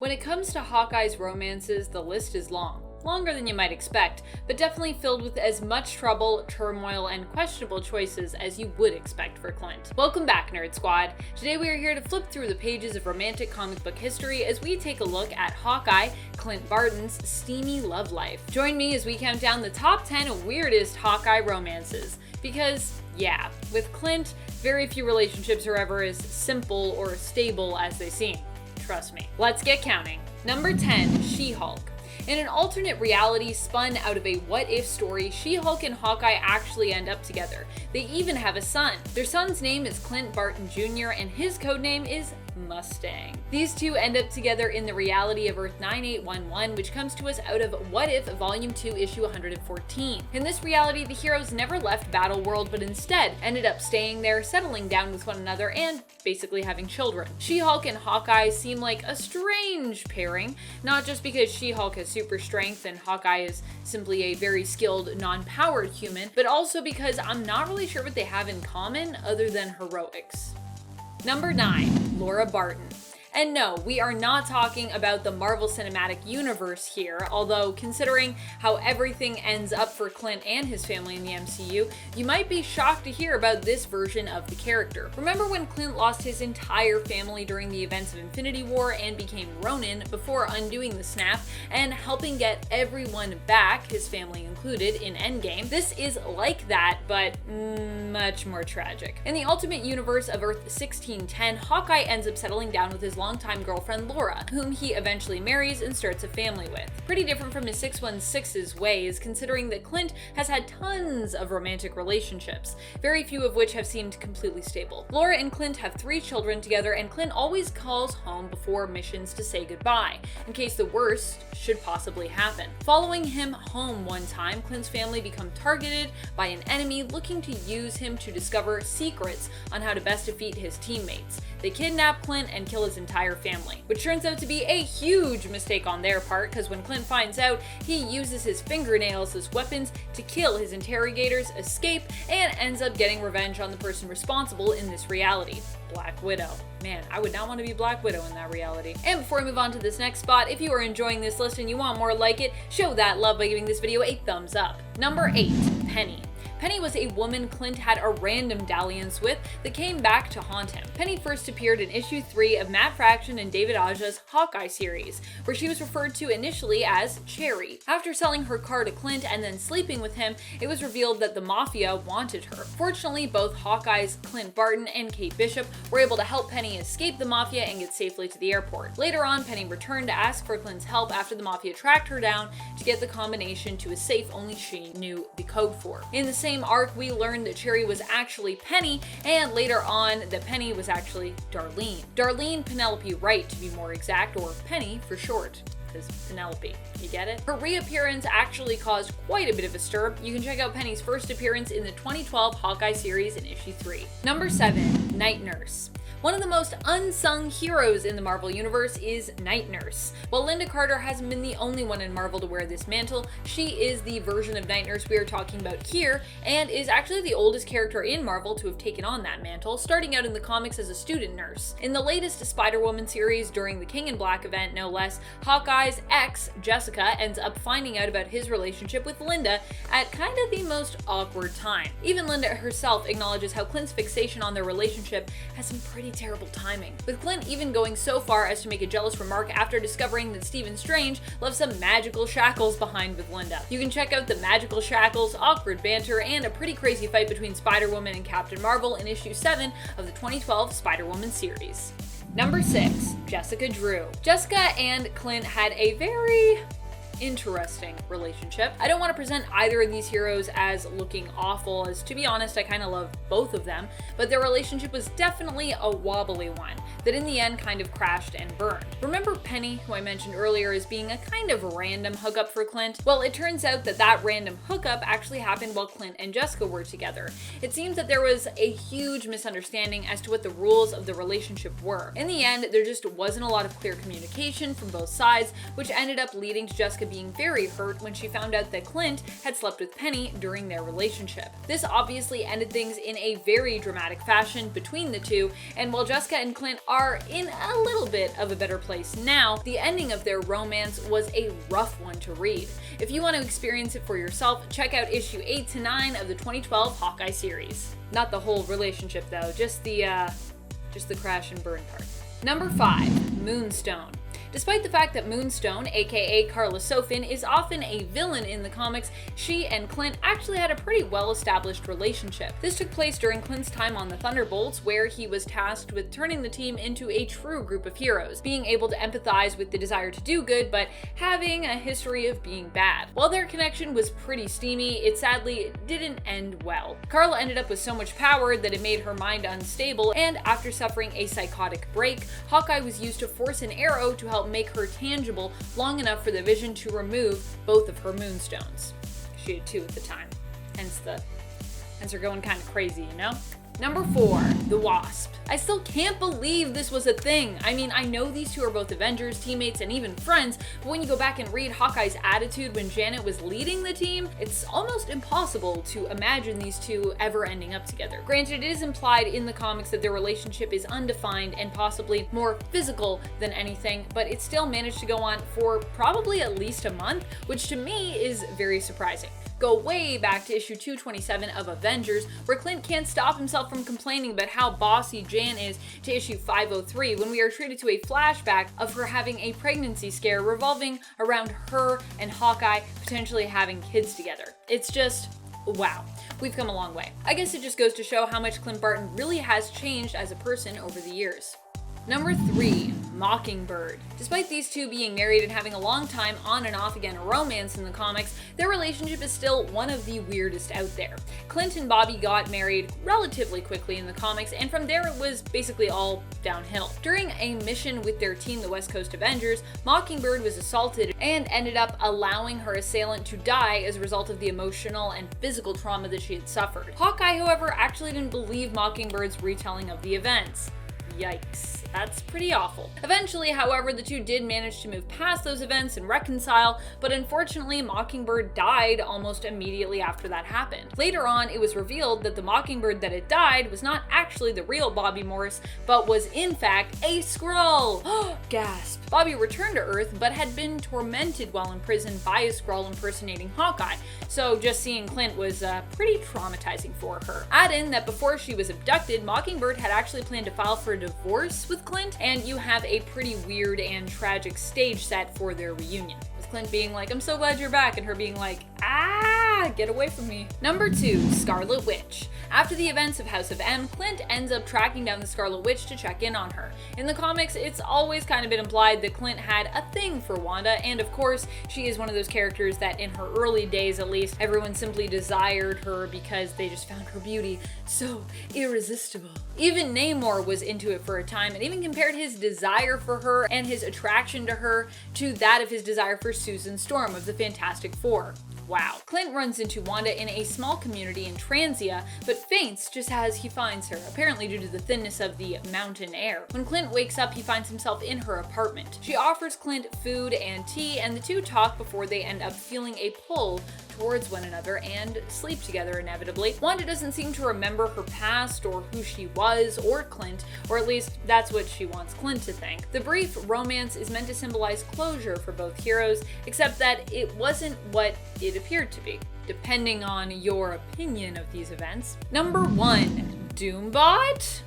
When it comes to Hawkeye's romances, the list is long. Longer than you might expect, but definitely filled with as much trouble, turmoil, and questionable choices as you would expect for Clint. Welcome back, Nerd Squad! Today we are here to flip through the pages of romantic comic book history as we take a look at Hawkeye, Clint Barton's steamy love life. Join me as we count down the top 10 weirdest Hawkeye romances. Because, yeah, with Clint, very few relationships are ever as simple or stable as they seem. Trust me. Let's get counting. Number 10, She-Hulk. In an alternate reality spun out of a what-if story, She-Hulk and Hawkeye actually end up together. They even have a son. Their son's name is Clint Barton Jr. and his codename is Mustang. These two end up together in the reality of Earth 9811, which comes to us out of What If Volume 2, Issue 114. In this reality, the heroes never left Battleworld, but instead ended up staying there, settling down with one another, and basically having children. She-Hulk and Hawkeye seem like a strange pairing, not just because She-Hulk has super strength and Hawkeye is simply a very skilled, non-powered human, but also because I'm not really sure what they have in common other than heroics. Number 9, Laura Barton. And no, we are not talking about the Marvel Cinematic Universe here, although considering how everything ends up for Clint and his family in the MCU, you might be shocked to hear about this version of the character. Remember when Clint lost his entire family during the events of Infinity War and became Ronin before undoing the snap and helping get everyone back, his family included, in Endgame? This is like that, but much more tragic. In the Ultimate Universe of Earth 1610, Hawkeye ends up settling down with his longtime girlfriend Laura, whom he eventually marries and starts a family with. Pretty different from his 616's ways, considering that Clint has had tons of romantic relationships, very few of which have seemed completely stable. Laura and Clint have 3 children together, and Clint always calls home before missions to say goodbye, in case the worst should possibly happen. Following him home one time, Clint's family become targeted by an enemy looking to use him to discover secrets on how to best defeat his teammates. They kidnap Clint and kill his entire family, which turns out to be a huge mistake on their part, because when Clint finds out, he uses his fingernails as weapons to kill his interrogators, escape, and ends up getting revenge on the person responsible in this reality, Black Widow. Man, I would not want to be Black Widow in that reality. And before I move on to this next spot, if you are enjoying this list and you want more like it, show that love by giving this video a thumbs up. Number 8, Penny. Penny was a woman Clint had a random dalliance with that came back to haunt him. Penny first appeared in issue 3 of Matt Fraction and David Aja's Hawkeye series, where she was referred to initially as Cherry. After selling her car to Clint and then sleeping with him, it was revealed that the Mafia wanted her. Fortunately, both Hawkeye's Clint Barton and Kate Bishop were able to help Penny escape the Mafia and get safely to the airport. Later on, Penny returned to ask for Clint's help after the Mafia tracked her down to get the combination to a safe only she knew the code for. In the same arc, we learned that Cherry was actually Penny, and later on that Penny was actually Darlene. Darlene Penelope Wright, to be more exact, or Penny for short, because Penelope, you get it? Her reappearance actually caused quite a bit of a stir. You can check out Penny's first appearance in the 2012 Hawkeye series in issue 3. Number 7, Night Nurse. One of the most unsung heroes in the Marvel Universe is Night Nurse. While Linda Carter hasn't been the only one in Marvel to wear this mantle, she is the version of Night Nurse we are talking about here, and is actually the oldest character in Marvel to have taken on that mantle, starting out in the comics as a student nurse. In the latest Spider-Woman series, during the King in Black event no less, Hawkeye's ex, Jessica, ends up finding out about his relationship with Linda at kind of the most awkward time. Even Linda herself acknowledges how Clint's fixation on their relationship has some pretty terrible timing, with Clint even going so far as to make a jealous remark after discovering that Stephen Strange left some magical shackles behind with Linda. You can check out the magical shackles, awkward banter, and a pretty crazy fight between Spider-Woman and Captain Marvel in issue 7 of the 2012 Spider-Woman series. Number 6, Jessica Drew. Jessica and Clint had a very interesting relationship. I don't want to present either of these heroes as looking awful, as to be honest, I kind of love both of them, but their relationship was definitely a wobbly one that in the end kind of crashed and burned. Remember Penny, who I mentioned earlier as being a kind of random hookup for Clint? Well, it turns out that that random hookup actually happened while Clint and Jessica were together. It seems that there was a huge misunderstanding as to what the rules of the relationship were. In the end, there just wasn't a lot of clear communication from both sides, which ended up leading to Jessica being very hurt when she found out that Clint had slept with Penny during their relationship. This obviously ended things in a very dramatic fashion between the two, and while Jessica and Clint are in a little bit of a better place now, the ending of their romance was a rough one to read. If you want to experience it for yourself, check out issue 8 to 9 of the 2012 Hawkeye series. Not the whole relationship though, just the crash and burn part. Number 5, Moonstone. Despite the fact that Moonstone, aka Carla Sofin, is often a villain in the comics, she and Clint actually had a pretty well-established relationship. This took place during Clint's time on the Thunderbolts, where he was tasked with turning the team into a true group of heroes, being able to empathize with the desire to do good, but having a history of being bad. While their connection was pretty steamy, it sadly didn't end well. Carla ended up with so much power that it made her mind unstable, and after suffering a psychotic break, Hawkeye was used to force an arrow to help make her tangible long enough for the Vision to remove both of her moonstones. She had 2 at the time, hence her going kind of crazy, you know? Number 4, the WASP. I still can't believe this was a thing. I mean, I know these two are both Avengers, teammates, and even friends, but when you go back and read Hawkeye's attitude when Janet was leading the team, it's almost impossible to imagine these two ever ending up together. Granted, it is implied in the comics that their relationship is undefined and possibly more physical than anything, but it still managed to go on for probably at least a month, which to me is very surprising. Go way back to issue 227 of Avengers, where Clint can't stop himself from complaining about how bossy Jan is, to issue 503, when we are treated to a flashback of her having a pregnancy scare revolving around her and Hawkeye potentially having kids together. It's just, wow. We've come a long way. I guess it just goes to show how much Clint Barton really has changed as a person over the years. Number 3, Mockingbird. Despite these two being married and having a long time on and off again romance in the comics, their relationship is still one of the weirdest out there. Clint and Bobby got married relatively quickly in the comics, and from there it was basically all downhill. During a mission with their team, the West Coast Avengers, Mockingbird was assaulted and ended up allowing her assailant to die as a result of the emotional and physical trauma that she had suffered. Hawkeye, however, actually didn't believe Mockingbird's retelling of the events. Yikes, that's pretty awful. Eventually, however, the two did manage to move past those events and reconcile, but unfortunately, Mockingbird died almost immediately after that happened. Later on, it was revealed that the Mockingbird that had died was not actually the real Bobby Morse, but was in fact a Skrull. Gasp. Bobby returned to Earth, but had been tormented while in prison by a Skrull impersonating Hawkeye, so just seeing Clint was pretty traumatizing for her. Add in that before she was abducted, Mockingbird had actually planned to file for a divorce with Clint, and you have a pretty weird and tragic stage set for their reunion, with Clint being like, "I'm so glad you're back," and her being like, "Ah, get away from me." Number 2, Scarlet Witch. After the events of House of M, Clint ends up tracking down the Scarlet Witch to check in on her. In the comics, it's always kind of been implied that Clint had a thing for Wanda, and of course, she is one of those characters that in her early days at least, everyone simply desired her because they just found her beauty so irresistible. Even Namor was into it for a time and even compared his desire for her and his attraction to her to that of his desire for Susan Storm of the Fantastic Four. Wow. Clint runs into Wanda in a small community in Transia, but faints just as he finds her, apparently due to the thinness of the mountain air. When Clint wakes up, he finds himself in her apartment. She offers Clint food and tea, and the two talk before they end up feeling a pull towards one another and sleep together inevitably. Wanda doesn't seem to remember her past or who she was or Clint, or at least that's what she wants Clint to think. The brief romance is meant to symbolize closure for both heroes, except that it wasn't what it appeared to be, depending on your opinion of these events. Number 1, DOOMBOT?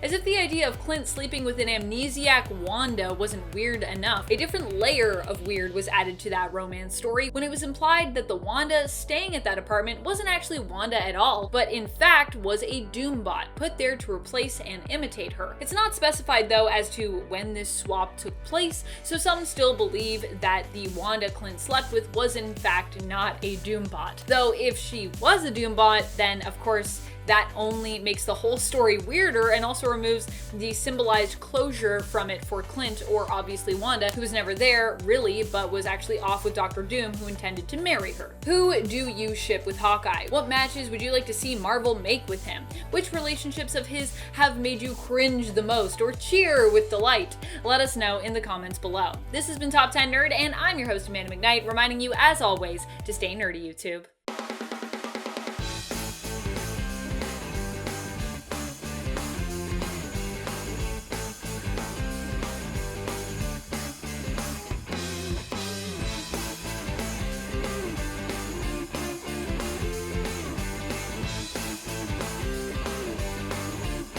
As if the idea of Clint sleeping with an amnesiac Wanda wasn't weird enough, a different layer of weird was added to that romance story when it was implied that the Wanda staying at that apartment wasn't actually Wanda at all, but in fact was a DOOMBOT put there to replace and imitate her. It's not specified though as to when this swap took place, so some still believe that the Wanda Clint slept with was in fact not a DOOMBOT. Though if she was a DOOMBOT, then of course that only makes the whole story weirder and also removes the symbolized closure from it for Clint, or obviously Wanda, who was never there really, but was actually off with Dr. Doom, who intended to marry her. Who do you ship with Hawkeye? What matches would you like to see Marvel make with him? Which relationships of his have made you cringe the most or cheer with delight? Let us know in the comments below. This has been Top 10 Nerd, and I'm your host Amanda McKnight, reminding you as always to stay nerdy, YouTube.